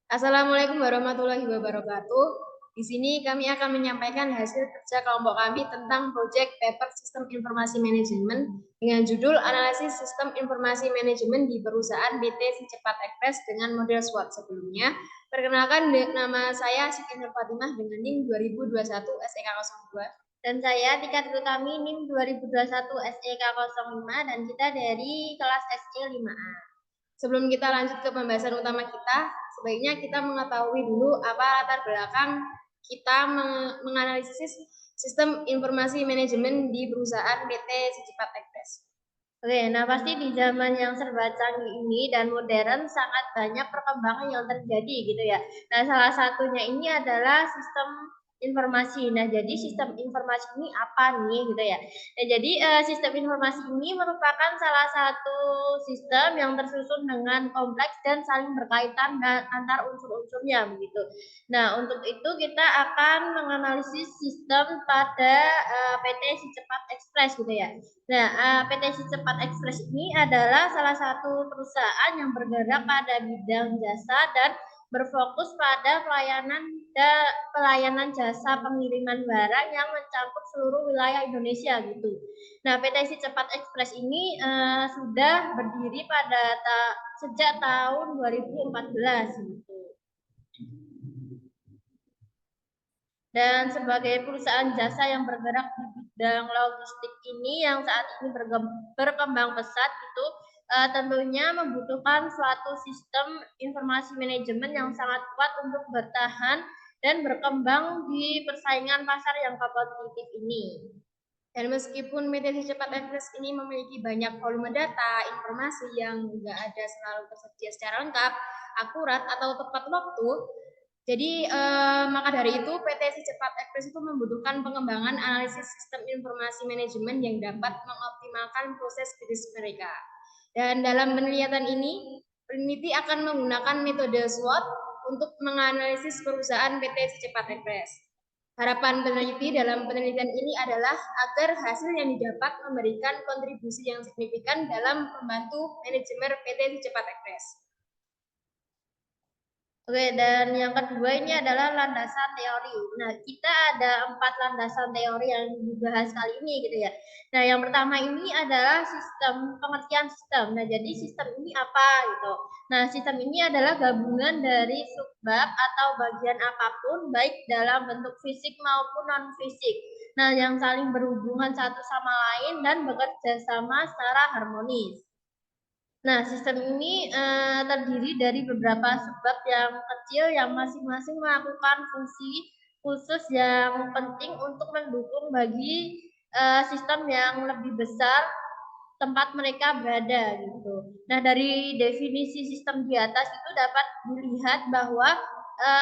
Assalamualaikum warahmatullahi wabarakatuh. Di sini kami akan menyampaikan hasil kerja kelompok kami tentang proyek paper Sistem Informasi Manajemen dengan judul Analisis Sistem Informasi Manajemen di Perusahaan PT Si Cepat Express dengan model SWOT sebelumnya. Perkenalkan nama saya Siti Nur Fatimah dengan NIM 2021 SEK02. Dan saya Tika Dulu kami NIM 2021 SEK05 dan kita dari kelas SC5A. Sebelum kita lanjut ke pembahasan utama kita, sebaiknya kita mengetahui dulu apa latar belakang kita menganalisis sistem informasi manajemen di perusahaan PT Si Cepat Express. Oke, nah pasti di zaman yang serba canggih ini dan modern sangat banyak perkembangan yang terjadi gitu ya. Nah, salah satunya ini adalah sistem informasi. Nah, jadi sistem informasi ini apa nih gitu ya. Nah, jadi sistem informasi ini merupakan salah satu sistem yang tersusun dengan kompleks dan saling berkaitan antar unsur-unsurnya begitu. Nah, untuk itu kita akan menganalisis sistem pada PT Si Cepat Express gitu ya. Nah, PT Si Cepat Express ini adalah salah satu perusahaan yang bergerak pada bidang jasa dan berfokus pada pelayanan jasa pengiriman barang yang mencakup seluruh wilayah Indonesia gitu. Nah, PT Si Cepat Express ini sudah berdiri sejak tahun 2014 gitu. Dan sebagai perusahaan jasa yang bergerak di bidang logistik ini yang saat ini berkembang pesat itu tentunya membutuhkan suatu sistem informasi manajemen yang sangat kuat untuk bertahan dan berkembang di persaingan pasar yang kompetitif ini. Dan meskipun metode cepat Express ini memiliki banyak volume data, informasi yang nggak ada selalu tersedia secara lengkap, akurat, atau tepat waktu, jadi maka dari itu PT Si Cepat Express itu membutuhkan pengembangan analisis sistem informasi manajemen yang dapat mengoptimalkan proses bisnis mereka. Dan dalam penelitian ini, peneliti akan menggunakan metode SWOT untuk menganalisis perusahaan PT Si Cepat Express. Harapan peneliti dalam penelitian ini adalah agar hasil yang didapat memberikan kontribusi yang signifikan dalam membantu manajemen PT Si Cepat Express. Oke, dan yang kedua ini adalah landasan teori. Nah, kita ada 4 landasan teori yang dibahas kali ini gitu ya. Nah, yang pertama ini adalah pengertian sistem. Nah, jadi sistem ini apa gitu. Nah, sistem ini adalah gabungan dari subbab atau bagian apapun baik dalam bentuk fisik maupun non-fisik. Nah, yang saling berhubungan satu sama lain dan bekerja sama secara harmonis. Nah, sistem ini terdiri dari beberapa subbab yang kecil yang masing-masing melakukan fungsi khusus yang penting untuk mendukung bagi sistem yang lebih besar tempat mereka berada gitu. Nah, dari definisi sistem di atas itu dapat dilihat bahwa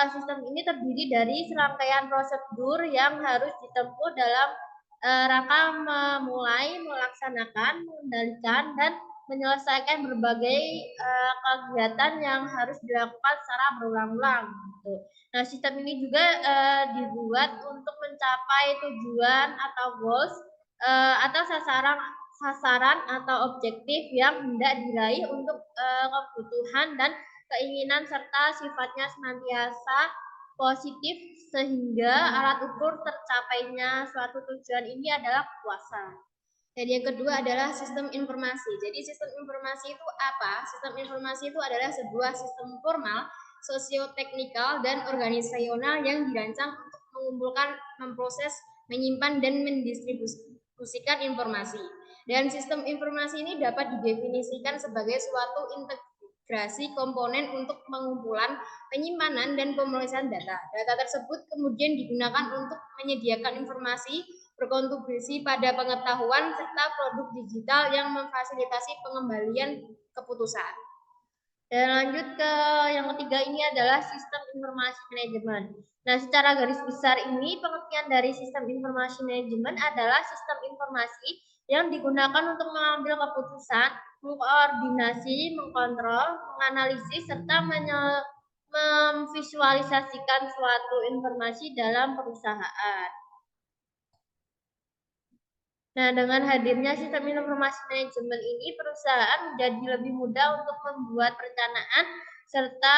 sistem ini terdiri dari serangkaian prosedur yang harus ditempuh dalam rangka memulai, melaksanakan, mengendalikan, dan menyelesaikan berbagai kegiatan yang harus dilakukan secara berulang-ulang gitu. Nah, sistem ini juga dibuat untuk mencapai tujuan atau goals atau sasaran atau objektif yang hendak diraih untuk kebutuhan dan keinginan serta sifatnya senantiasa positif sehingga alat ukur tercapainya suatu tujuan ini adalah kepuasan. Dan yang kedua adalah sistem informasi. Jadi sistem informasi itu apa? Sistem informasi itu adalah sebuah sistem formal, sosioteknikal, dan organisasional yang dirancang untuk mengumpulkan, memproses, menyimpan, dan mendistribusikan informasi. Dan sistem informasi ini dapat didefinisikan sebagai suatu integrasi komponen untuk pengumpulan, penyimpanan, dan pemrosesan data. Data tersebut kemudian digunakan untuk menyediakan informasi, berkontribusi pada pengetahuan serta produk digital yang memfasilitasi pengembalian keputusan. Dan lanjut ke yang ketiga ini adalah sistem informasi manajemen. Nah, secara garis besar ini pengertian dari sistem informasi manajemen adalah sistem informasi yang digunakan untuk mengambil keputusan, mengkoordinasi, mengkontrol, menganalisis, serta memvisualisasikan suatu informasi dalam perusahaan. Nah, dengan hadirnya sistem informasi manajemen ini, perusahaan menjadi lebih mudah untuk membuat perencanaan, serta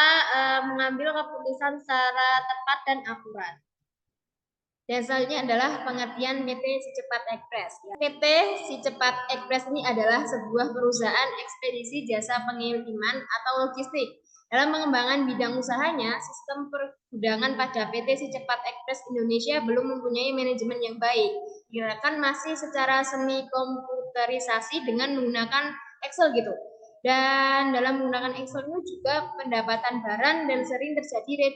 mengambil keputusan secara tepat dan akurat. Dan selanjutnya adalah pengertian PT Si Cepat Express. PT Si Cepat Express ini adalah sebuah perusahaan ekspedisi jasa pengiriman atau logistik. Dalam pengembangan bidang usahanya, sistem pergudangan pada PT Si Cepat Express Indonesia belum mempunyai manajemen yang baik. Dikirakan masih secara semi komputerisasi dengan menggunakan Excel gitu. Dan dalam menggunakan Excel ini juga pendapatan barang dan sering terjadi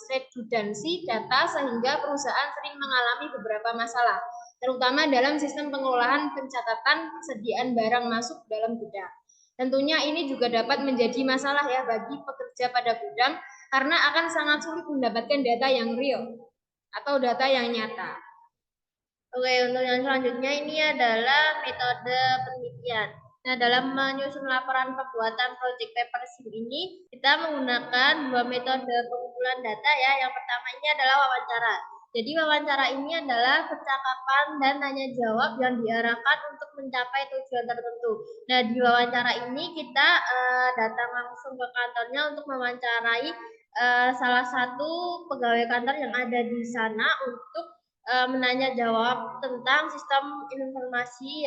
redundansi data sehingga perusahaan sering mengalami beberapa masalah, terutama dalam sistem pengolahan pencatatan persediaan barang masuk dalam gudang. Tentunya ini juga dapat menjadi masalah ya bagi pekerja pada gudang karena akan sangat sulit mendapatkan data yang real atau data yang nyata. Oke, untuk yang selanjutnya ini adalah metode penelitian. Nah, dalam menyusun laporan pembuatan project paper SIM ini, kita menggunakan dua metode pengumpulan data ya. Yang pertama ini adalah wawancara. Jadi wawancara ini adalah percakapan dan tanya jawab yang diarahkan untuk mencapai tujuan tertentu. Nah, di wawancara ini kita datang langsung ke kantornya untuk mewawancarai salah satu pegawai kantor yang ada di sana untuk menanya jawab tentang sistem informasi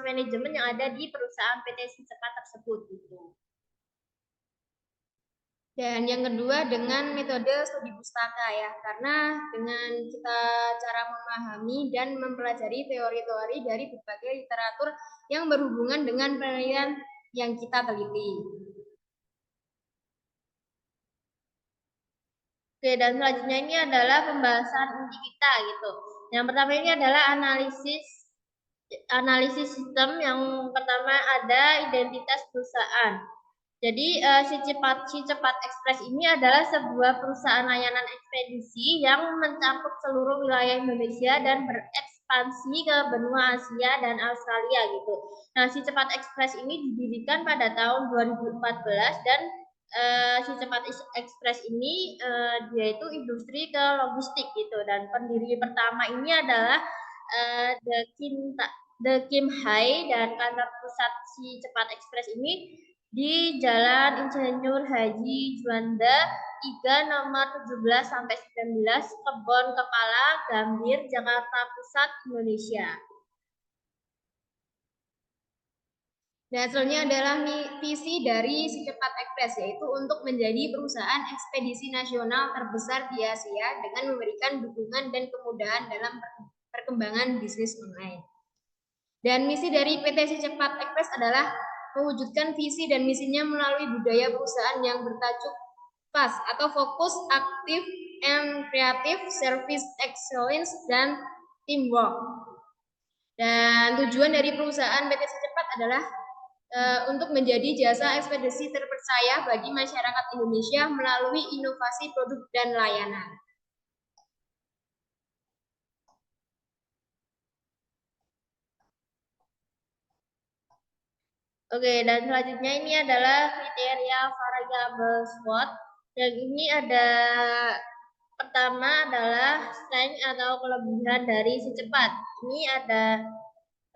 manajemen yang ada di perusahaan PT Si Cepat tersebut gitu. Dan yang kedua dengan metode studi pustaka ya, karena dengan kita cara memahami dan mempelajari teori-teori dari berbagai literatur yang berhubungan dengan penelitian yang kita teliti. Oke, dan selanjutnya ini adalah pembahasan inti kita gitu. Yang pertama ini adalah analisis sistem. Yang pertama ada identitas perusahaan. Jadi si Cepat Express ini adalah sebuah perusahaan layanan ekspedisi yang mencakup seluruh wilayah Indonesia dan berekspansi ke benua Asia dan Australia gitu. Nah, Si Cepat Express ini didirikan pada tahun 2014 dan Si Cepat Express ini dia itu industri ke logistik gitu, dan pendiri pertama ini adalah The Kim Hai, dan kantor pusat Si Cepat Express ini di Jalan Insinyur Haji Juanda 3 nomor 17 sampai 19 Kebon Kepala Gambir, Jakarta Pusat, Indonesia. Dan selanjutnya adalah visi dari Si Cepat Express, yaitu untuk menjadi perusahaan ekspedisi nasional terbesar di Asia dengan memberikan dukungan dan kemudahan dalam perkembangan bisnis online. Dan misi dari PT Si Cepat Express adalah mewujudkan visi dan misinya melalui budaya perusahaan yang bertajuk FAST atau Fokus, Aktif, and Creative, Service Excellence, dan Teamwork. Dan tujuan dari perusahaan PT Si Cepat adalah untuk menjadi jasa ekspedisi terpercaya bagi masyarakat Indonesia melalui inovasi produk dan layanan. Oke, dan selanjutnya ini adalah kriteria variabel SWOT. Yang ini ada pertama adalah strength atau kelebihan dari Si Cepat. Ini ada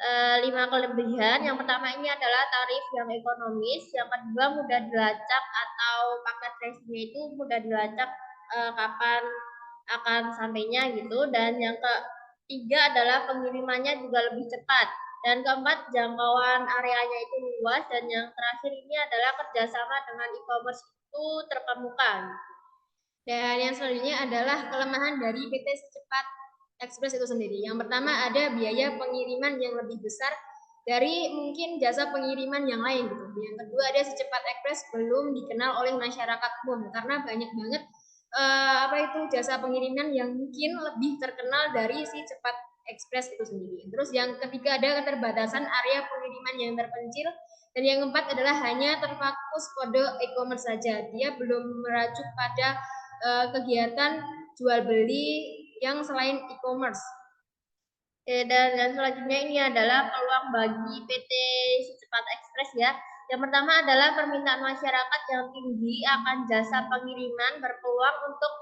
5 kelebihan. Yang pertama ini adalah tarif yang ekonomis. Yang kedua mudah dilacak atau paket tracingnya itu mudah dilacak kapan akan sampainya gitu. Dan yang ketiga adalah pengirimannya juga lebih cepat. Dan keempat, jangkauan areanya itu luas. Dan yang terakhir ini adalah kerjasama dengan e-commerce itu terkemuka. Dan yang selanjutnya adalah kelemahan dari PT Cepat Express itu sendiri. Yang pertama ada biaya pengiriman yang lebih besar dari mungkin jasa pengiriman yang lain gitu. Yang kedua ada Si Cepat Express belum dikenal oleh masyarakat umum karena banyak banget jasa pengiriman yang mungkin lebih terkenal dari Si Cepat Express itu sendiri. Terus yang ketiga ada keterbatasan area pengiriman yang terpencil. Dan yang keempat adalah hanya terfokus kode e-commerce saja. Dia belum merajuk pada kegiatan jual beli yang selain e-commerce. Dan selanjutnya ini adalah peluang bagi PT Si Cepat Express ya. Yang pertama adalah permintaan masyarakat yang tinggi akan jasa pengiriman berpeluang untuk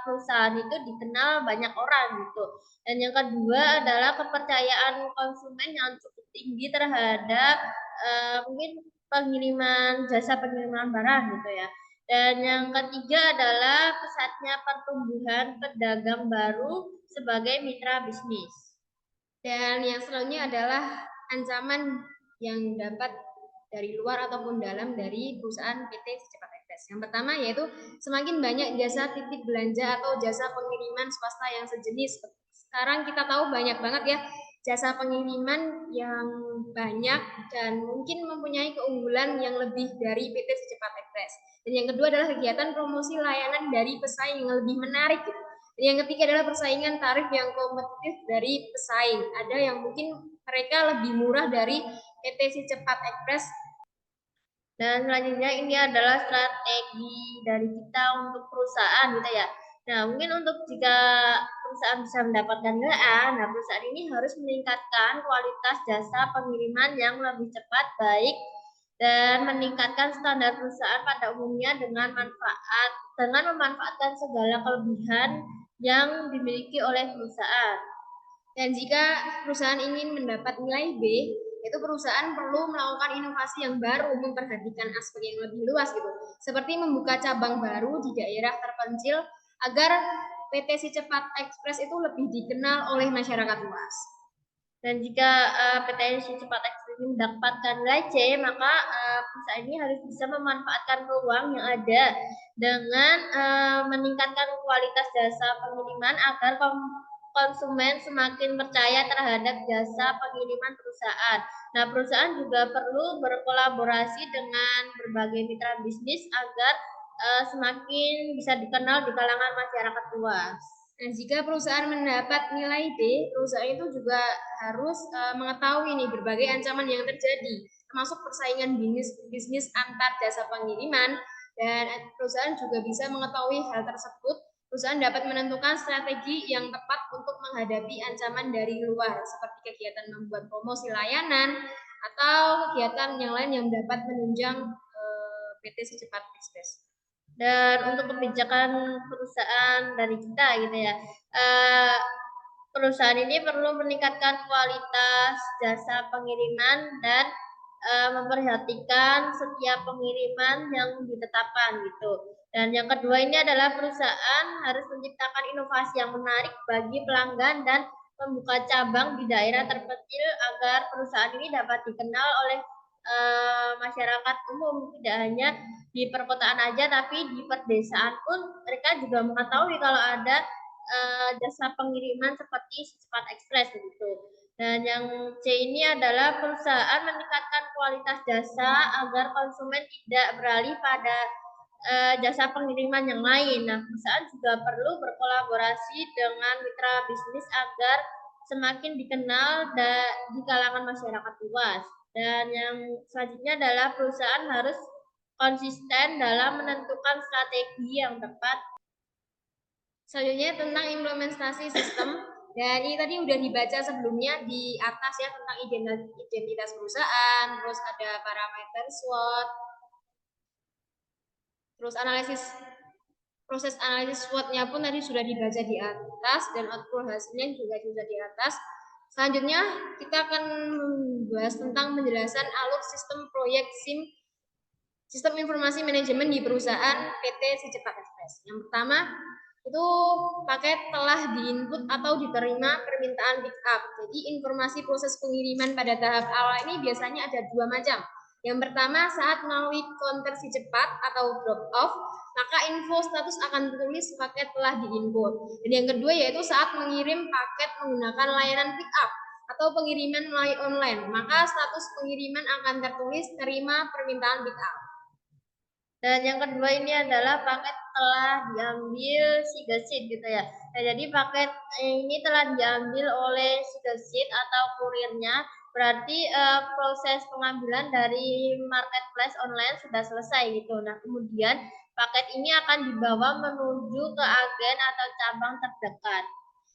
perusahaan itu dikenal banyak orang gitu. Dan yang kedua adalah kepercayaan konsumen yang cukup tinggi terhadap mungkin pengiriman jasa pengiriman barang gitu ya. Dan yang ketiga adalah pesatnya pertumbuhan pedagang baru sebagai mitra bisnis. Dan yang selanjutnya adalah ancaman yang dapat dari luar ataupun dalam dari perusahaan PT Secepat Express. Yang pertama yaitu semakin banyak jasa titip belanja atau jasa pengiriman swasta yang sejenis. Sekarang kita tahu banyak banget ya jasa pengiriman yang banyak dan mungkin mempunyai keunggulan yang lebih dari PT Secepat Express. Dan yang kedua adalah kegiatan promosi layanan dari pesaing yang lebih menarik gitu. Dan yang ketiga adalah persaingan tarif yang kompetitif dari pesaing. Ada yang mungkin mereka lebih murah dari PT Secepat Express. Dan selanjutnya ini adalah strategi dari kita untuk perusahaan gitu ya. Nah, mungkin untuk jika perusahaan bisa mendapatkan nilai A, nah perusahaan ini harus meningkatkan kualitas jasa pengiriman yang lebih cepat, baik, dan meningkatkan standar perusahaan pada umumnya dengan memanfaatkan segala kelebihan yang dimiliki oleh perusahaan. Dan jika perusahaan ingin mendapat nilai B, itu perusahaan perlu melakukan inovasi yang baru, memperhatikan aspek yang lebih luas gitu. Seperti membuka cabang baru di daerah terpencil agar PT Si Cepat Express itu lebih dikenal oleh masyarakat luas. Dan jika PT Si Cepat Express ini mendapatkan nilai C, maka perusahaan ini harus bisa memanfaatkan peluang yang ada dengan meningkatkan kualitas jasa pengiriman agar konsumen semakin percaya terhadap jasa pengiriman perusahaan. Nah, perusahaan juga perlu berkolaborasi dengan berbagai mitra bisnis agar semakin bisa dikenal di kalangan masyarakat luas. Nah, jika perusahaan mendapat nilai D, perusahaan itu juga harus mengetahui nih berbagai ancaman yang terjadi, termasuk persaingan bisnis antar jasa pengiriman, dan perusahaan juga bisa mengetahui hal tersebut. Perusahaan dapat menentukan strategi yang tepat untuk menghadapi ancaman dari luar, seperti kegiatan membuat promosi layanan atau kegiatan yang lain yang dapat menunjang PT Secepat Express. Dan untuk kebijakan perusahaan dari kita gitu ya, perusahaan ini perlu meningkatkan kualitas jasa pengiriman dan memperhatikan setiap pengiriman yang ditetapkan gitu. Dan yang kedua ini adalah perusahaan harus menciptakan inovasi yang menarik bagi pelanggan dan membuka cabang di daerah terpencil agar perusahaan ini dapat dikenal oleh masyarakat umum, tidak hanya di perkotaan aja tapi di perdesaan pun mereka juga mengetahui kalau ada jasa pengiriman seperti Cepat Express begitu. Dan yang C ini adalah perusahaan meningkatkan kualitas jasa agar konsumen tidak beralih pada jasa pengiriman yang lain. Nah, perusahaan juga perlu berkolaborasi dengan mitra bisnis agar semakin dikenal di kalangan masyarakat luas. Dan yang selanjutnya adalah perusahaan harus konsisten dalam menentukan strategi yang tepat. Selanjutnya tentang implementasi sistem, dan ini tadi udah dibaca sebelumnya di atas ya tentang identitas perusahaan, terus ada parameter SWOT, terus proses analisis SWOT-nya pun tadi sudah dibaca di atas dan output hasilnya juga sudah di atas. Selanjutnya kita akan membahas tentang penjelasan alur sistem proyek sistem informasi manajemen di perusahaan PT Si Cepat Express. Yang pertama itu paket telah diinput atau diterima permintaan pick up. Jadi informasi proses pengiriman pada tahap awal ini biasanya ada dua macam. Yang pertama saat melalui konversi cepat atau drop off, maka info status akan tertulis paket telah diinput. Dan yang kedua yaitu saat mengirim paket menggunakan layanan pick up atau pengiriman melalui online, maka status pengiriman akan tertulis terima permintaan pick up. Dan yang kedua ini adalah paket telah diambil Sigesit gitu ya. Nah, jadi paket ini telah diambil oleh Sigesit atau kurirnya, berarti proses pengambilan dari marketplace online sudah selesai gitu. Nah, kemudian paket ini akan dibawa menuju ke agen atau cabang terdekat.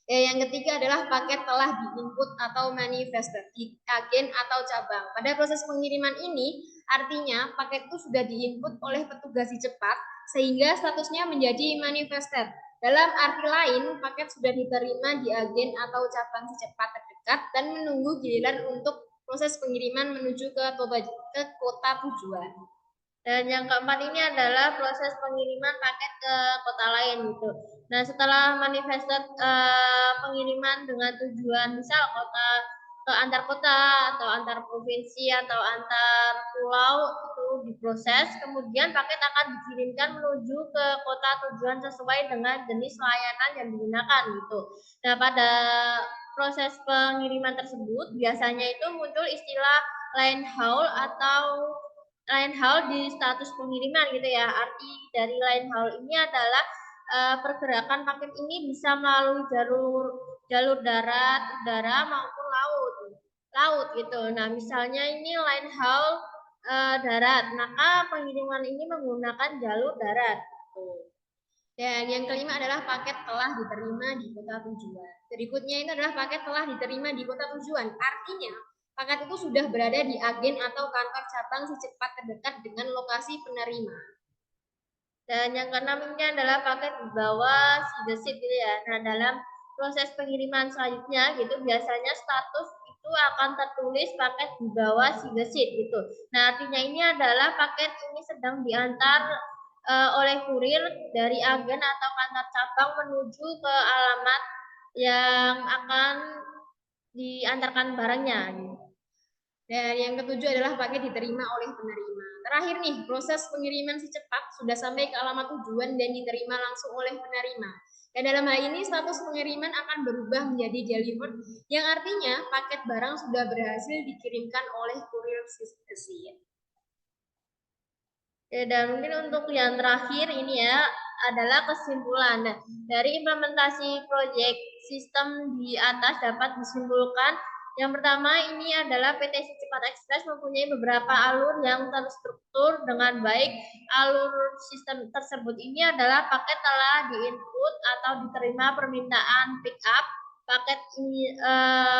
Yang ketiga adalah paket telah diinput atau manifested di agen atau cabang. Pada proses pengiriman ini, artinya paket itu sudah diinput oleh petugas cepat sehingga statusnya menjadi manifested. Dalam arti lain, paket sudah diterima di agen atau cabang secepat terdekat dan menunggu giliran untuk proses pengiriman menuju ke kota tujuan. Dan yang keempat ini adalah proses pengiriman paket ke kota lain gitu. Nah, setelah manifested pengiriman dengan tujuan misal kota ke antar kota atau antar provinsi atau antar pulau itu diproses, kemudian paket akan dikirimkan menuju ke kota tujuan sesuai dengan jenis layanan yang digunakan gitu. Nah, pada proses pengiriman tersebut biasanya itu muncul istilah line haul atau line haul di status pengiriman gitu ya. Arti dari line haul ini adalah pergerakan paket ini bisa melalui jalur darat, udara maupun laut gitu. Nah, misalnya ini line haul darat, maka pengiriman ini menggunakan jalur darat. Dan yang kelima adalah paket telah diterima di kota tujuan. Berikutnya ini adalah paket telah diterima di kota tujuan. Artinya, paket itu sudah berada di agen atau kantor cabang secepat terdekat dengan lokasi penerima. Dan yang keenam ini adalah paket di bawah seat gitu ya. Nah, dalam proses pengiriman selanjutnya gitu biasanya status itu akan tertulis paket di bawah seat gitu. Nah, artinya ini adalah paket ini sedang diantar oleh kurir dari agen atau kantor cabang menuju ke alamat yang akan diantarkan barangnya. Dan yang ketujuh adalah paket diterima oleh penerima. Terakhir nih, proses pengiriman secepat sudah sampai ke alamat tujuan dan diterima langsung oleh penerima. Dan dalam hal ini status pengiriman akan berubah menjadi delivered, yang artinya paket barang sudah berhasil dikirimkan oleh kurir system. Dan mungkin untuk yang terakhir ini ya adalah kesimpulan. Nah, dari implementasi proyek sistem di atas dapat disimpulkan yang pertama ini adalah PT Cepat Express mempunyai beberapa alur yang terstruktur dengan baik. Alur sistem tersebut ini adalah paket telah diinput atau diterima permintaan pick up,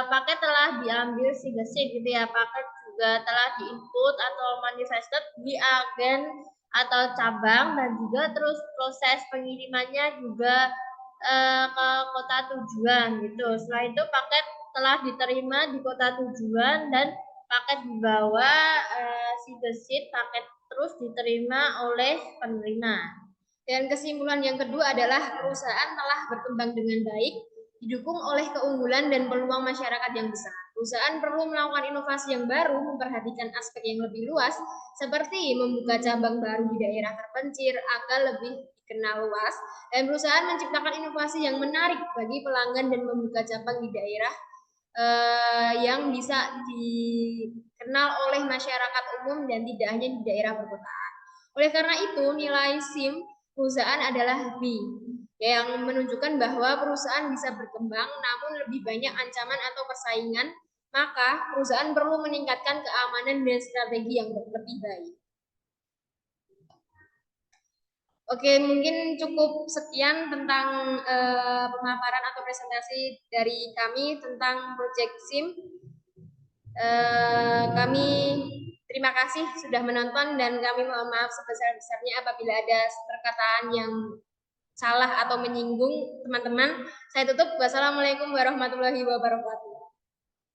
paket telah diambil seat gitu ya, paket juga telah diinput atau manifested di agen atau cabang dan juga terus proses pengirimannya juga ke kota tujuan gitu. Setelah itu paket telah diterima di kota tujuan dan paket dibawa seat paket terus diterima oleh penerima. Dan kesimpulan yang kedua adalah perusahaan telah berkembang dengan baik, didukung oleh keunggulan dan peluang masyarakat yang besar. Perusahaan perlu melakukan inovasi yang baru, memperhatikan aspek yang lebih luas, seperti membuka cabang baru di daerah terpencil agar lebih dikenal luas, dan perusahaan menciptakan inovasi yang menarik bagi pelanggan dan membuka cabang di daerah yang bisa dikenal oleh masyarakat umum dan tidak hanya di daerah perkotaan. Oleh karena itu, nilai SIM perusahaan adalah B, yang menunjukkan bahwa perusahaan bisa berkembang namun lebih banyak ancaman atau persaingan, maka perusahaan perlu meningkatkan keamanan dan strategi yang lebih baik. Oke, mungkin cukup sekian tentang pemaparan atau presentasi dari kami tentang Project SIM. Kami terima kasih sudah menonton dan kami mohon maaf sebesar-besarnya apabila ada perkataan yang salah atau menyinggung teman-teman. Saya tutup. Wassalamualaikum warahmatullahi wabarakatuh.